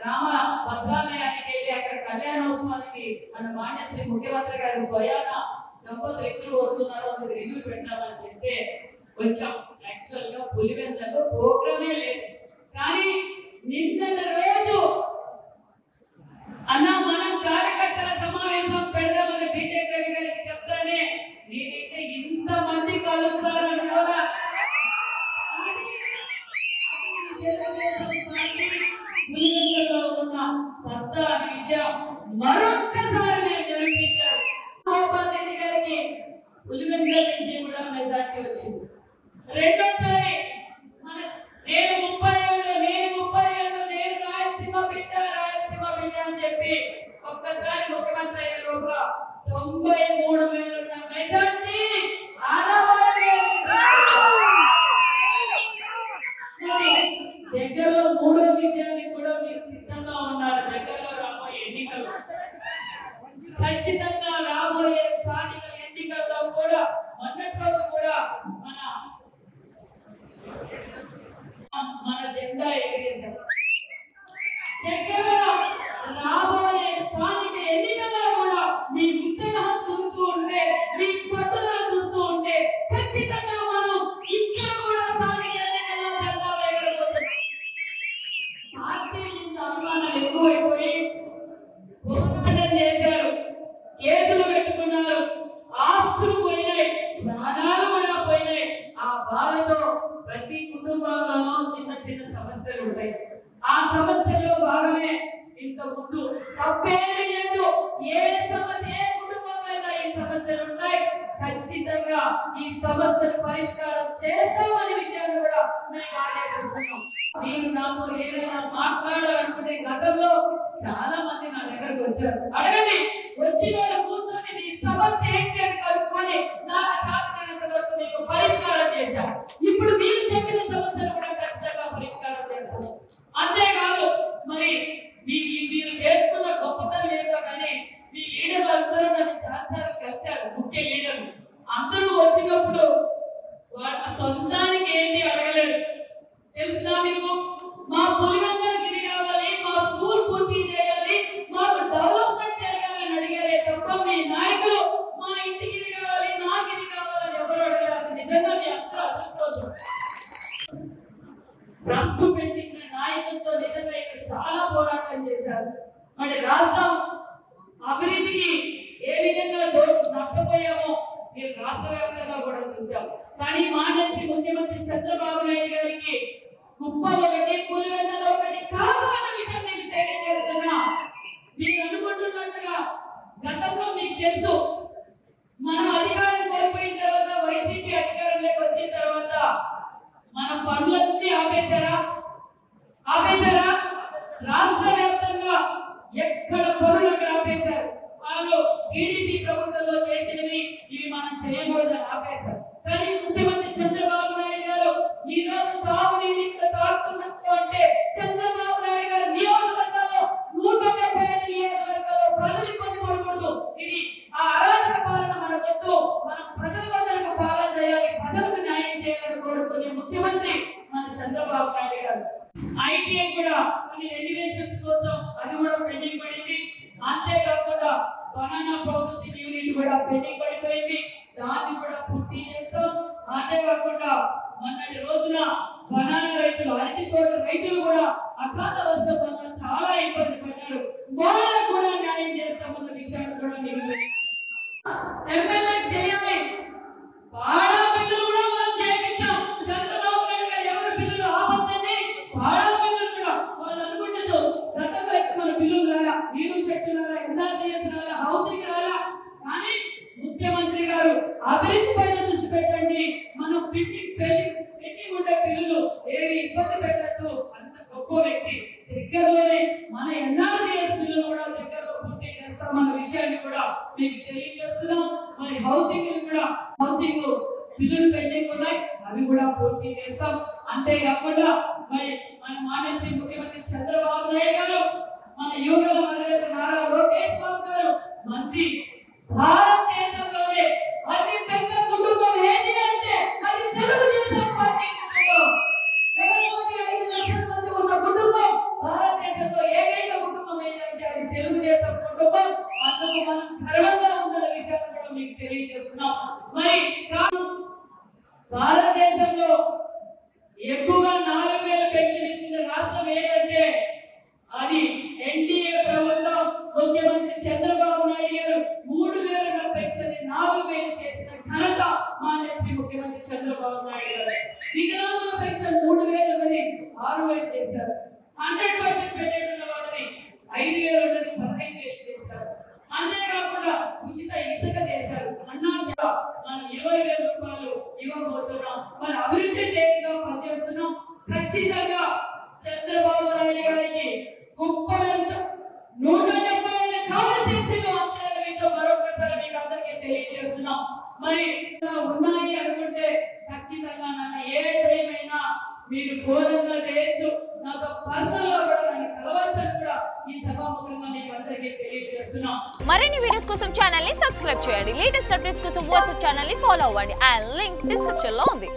రామ భద్రాలయానికి వెళ్ళి అక్కడ కళ్యాణోత్సవానికి మన మాన్యశ్రీ ముఖ్యమంత్రి గారు స్వయాన దంపతులు ఎక్కడ వస్తున్నారు అందుకు రివ్యూ పెట్టామని చెప్తే వచ్చాం. యాక్చువల్ గా పులివెందులలో ప్రోగ్రామే లేదు. కానీ నిన్నటి రోజు అన్న మనం కార్యకర్తల సమావేశం పెడదామని బీటెక్ రవి గారికి చెప్తానే నేనైతే ఇంతమంది కలుస్తారని కూడా ఉన్న సత్తా అనే విషయం మరొక్కసారి నేను నిరూపించాను. గోపాల్ రెడ్డి గారికి పులివెందుల నుంచి కూడా మెజార్టీ వచ్చింది. రెండోసారి నేను 30 ఏళ్ళు నేను రాయలసీమ బిడ్డ అని చెప్పి ఒక్కసారి ముఖ్యమంత్రి అయ్యే లోపల 93,000 ఉన్న మెజార్టీ దగ్గరలో మూడో విజయానికి కూడా మీరు సిద్ధంగా ఉన్నారు. దగ్గరలో రాబోయే ఎన్నికలు ఖచ్చితంగా రాబోయే స్థానిక ఎన్నికల్లో కూడా మొన్నటి రోజు కూడా మన జెండా ఎగిరేశాం. దగ్గరలో రాబోయే స్థానిక ఎన్నికల్లో కూడా మీ ఉత్సాహం చూస్తూ ఉంటే మీ పట్టుదల చూస్తూ ఉంటే ఖచ్చితంగా మనం ఇక్కడ కూడా స్థానిక ఎన్నికల్లో జెండా ఎగరబోతున్నాం. పార్టీ మీద అభిమానాలు ఎక్కువైపోయి పోరాటం చేశారు, కేసులు పెట్టుకున్నారు, ఆస్తులు పోయినాయి, ప్రాణాలు కూడా పోయినాయి. ఆ బాధతో ప్రతి కుటుంబంలోనూ చిన్న చిన్న సమస్యలు ఉంటాయి. ఆ సమస్యల్లో భాగమే ఇంత ముందు తప్పేమీ లేదు. ఏ సమస్య ఏ కుటుంబంలో ఈ సమస్యలు ఉంటాయి. ఖచ్చితంగా ఈ సమస్యలు పరిష్కారం చేస్తామనే విషయాన్ని కూడా మేము ఆలోచిస్తున్నాం. మీరు నాతో ఏదైనా మాట్లాడాలనుకుంటే గతంలో చాలా మంది నా దగ్గరకు వచ్చారు. అడగండి, వచ్చిన వాళ్ళు కూర్చొని మీ సమస్య ఏంటి అని కనుక్కొని నాకు చేతనైనంత వరకు మీకు పరిష్కారం చేశాం. ఇప్పుడు మీరు చెప్పిన సమస్యలు కూడా ఖచ్చితంగా పరిష్కారం చేస్తాం. అంతేకాదు మరి మీరు చేసుకున్న గొప్పతనం ఏంటో కానీ మీ లీడర్లు అందరూ నన్ను చాలాసార్లు కలిశారు. ముఖ్య లీడర్లు అందరూ వచ్చినప్పుడు వాళ్ళ సొంతానికి ఏంటి అడగలేదు. తెలుసునా మీకు? మా పులివెందులకు ఇది కావాలి, మా స్కూల్ పూర్తి చేయాలి, మాకు డెవలప్మెంట్ జరగాలని అడిగారే తప్ప మీ నాయకులు మా ఇంటికి ఇది కావాలి, నాకు ఇది కావాలని ఎవరు అడగలేదు. నిజంగా మీ అందరూ అదృష్టవంతులు. ప్రస్తుతం పెట్టించిన నాయకులతో నిజంగా ఇక్కడ చాలా పోరాటం చేశారు. మరి రాష్ట్రం అభివృద్ధికి ఏ విధంగా నష్టపోయామో మీరు రాష్ట్ర వ్యాప్తంగా కూడా చూసాం. కానీ మాన్యశ్రీ ముఖ్యమంత్రి చంద్రబాబు నాయుడు గారికి కుప్పం ఒకటి, పులివెందుల ఒకటి కాదు అన్న విషయం మీకు తెలియజేస్తున్నా. మీరు అనుకుంటున్నట్టుగా గతంలో మీకు తెలుసు, మనం అధికారం కోల్పోయిన తర్వాత వైసీపీ అధికారంలోకి వచ్చిన తర్వాత మన పనులన్నీ ఆపేశారా? రాష్ట్ర వ్యాప్తంగా ఎక్కడ పనులు అక్కడ ఆపేశారు. వాళ్ళు టీడీపీ ప్రభుత్వంలో చేసినవి ఇవి మనం చేయకూడదని ఆపేశారు. కానీ ముఖ్యమంత్రి చంద్రబాబు నాయుడు గారు ఈ రోజు తాగునీరు తాగుతున్నట్టు అంటే చంద్రబాబు నాయుడు గారు నియోజకవర్గాల్లో 175 నియోజకవర్గాల్లో ప్రజలు ఇబ్బంది పడకూడదు. ఇది ఆ అరాచక పాలన మనకొద్దు. మనం ప్రజల వద్దకు పాలన చేయాలి, ప్రజలకు న్యాయం చేయాలని కోరుకునే ముఖ్యమంత్రి మన చంద్రబాబు నాయుడు గారు. ఐటీఐ కూడా కొన్ని రెన్యువేషన్స్ కోసం అది కూడా పెండింగ్ పడింది. అంతేకాకుండా బనానా ప్రాసెసింగ్ యూనిట్ కూడా పెండింగ్ పడిపోయింది, దాన్ని కూడా పూర్తి చేస్తాం. అంతేకాకుండా మొన్నటి రోజున బనానా రైతులు, అరటి తోట రైతులు కూడా అకాల వర్షం వల్ల చాలా ఇబ్బంది పడ్డారు. వాళ్ళకు కూడా న్యాయం చేస్తామన్న విషయాన్ని కూడా మీరు ఎమ్మెల్యేకి తెలియాలి. పాడా బిల్లులు కూడా మనం చేయించాం. చంద్రబాబు నాయుడు గారు ఎవరి బిల్లులు ఆపద్దండి, పాడా బిల్లులు కూడా వాళ్ళు అనుకుంటూ గతంలో మన బిల్లులు రాలా, నీరు చెట్టు రాలా, ఎన్ఆర్జీఎస్ రాలా, హౌసింగ్ రాలా. కానీ ముఖ్యమంత్రి గారు అభివృద్ధి పైన దృష్టి పెట్టండి, మనం పెట్టి ఉండే బిల్లులు ఏవి ఇబ్బంది పెట్టద్దు. అంత గొప్ప వ్యక్తి. దగ్గరలోనే మన ఎన్ఆర్జీఎస్ బిల్లులు కూడా దగ్గరలో పూర్తి చేస్తామన్న విషయాన్ని కూడా మీకు తెలియజేస్తున్నాం. మరి హౌసింగ్ బిల్లులు పెండింగ్ ఉన్నాయి, అవి కూడా పూర్తి చేస్తాం. అంతేకాకుండా మరి మన మాన్యశ్రీ ముఖ్యమంత్రి చంద్రబాబు నాయుడు గారు, మన యువకుల నారా లోకేష్ బాబు గారు మంత్రి భారతదేశంలోనే అతి పెద్ద కుటుంబం ఏంటి అంటే అది తెలుగుదేశం పార్టీ కుటుంబం. 5 లక్షల మంది ఉన్న కుటుంబం భారతదేశంలో ఏకైక కుటుంబం అందుకు మనం గర్వంగా ఉందన్న విషయాన్ని కూడా మీకు తెలియజేస్తున్నాం. మరి భారతదేశంలో ఎక్కువగా 4,000 పెన్షన్ ఇస్తున్న రాష్ట్రం ఏంటంటే అది ఎన్డీఏ ప్రభుత్వం. ముఖ్యమంత్రి చంద్రబాబు నాయుడు గారు 3,000 పెన్షన్ 4,000 చేసిన ఘనత మాన్య శ్రీ ముఖ్యమంత్రి చంద్రబాబు నాయుడు గారు. వికలాంగుల పెన్షన్ 3,000 నుండి 6,000 చేశారు. 100% పెట్టేట వాళ్ళని 5,000 నుండి 15,000 చేశారు. అంతేకాకుండా ఉచిత ఇసుక చేశారు. అన్నాక మనం 20,000 రూపాయలు ఇవ్వబోతున్నాం. మన అభివృద్ధి ధ్యేయంగా పనిచేస్తున్నాం. ఖచ్చితంగా చంద్రబాబు నాయుడు గారికి గొప్ప 175 కాన్స్టిట్యూన్సీలు అంతేన విషయం మరొకసారి మీకు అందరికీ తెలియజేస్తున్నాం. మరి ఉన్నాయి అనుకుంటే ఖచ్చితంగా నన్ను ఏ టైం అయినా మీరు ఫోన్ చేయొచ్చు. నాతో పర్సనల్ గా కూడా నన్ను కలవచ్చు అని కూడా ఈ సభాముఖంగా మీకు అందరికీ తెలియజేస్తున్నాం. మరిన్ని వీడియోస్ కోసం ఛానల్ ని సబ్స్క్రైబ్ చేయండి. లేటెస్ట్ అప్డేట్స్ కోసం వాట్సాప్ ఛానల్ ని ఫాలో అవ్వండి. ఆ లింక్ డిస్క్రిప్షన్ లో ఉంది.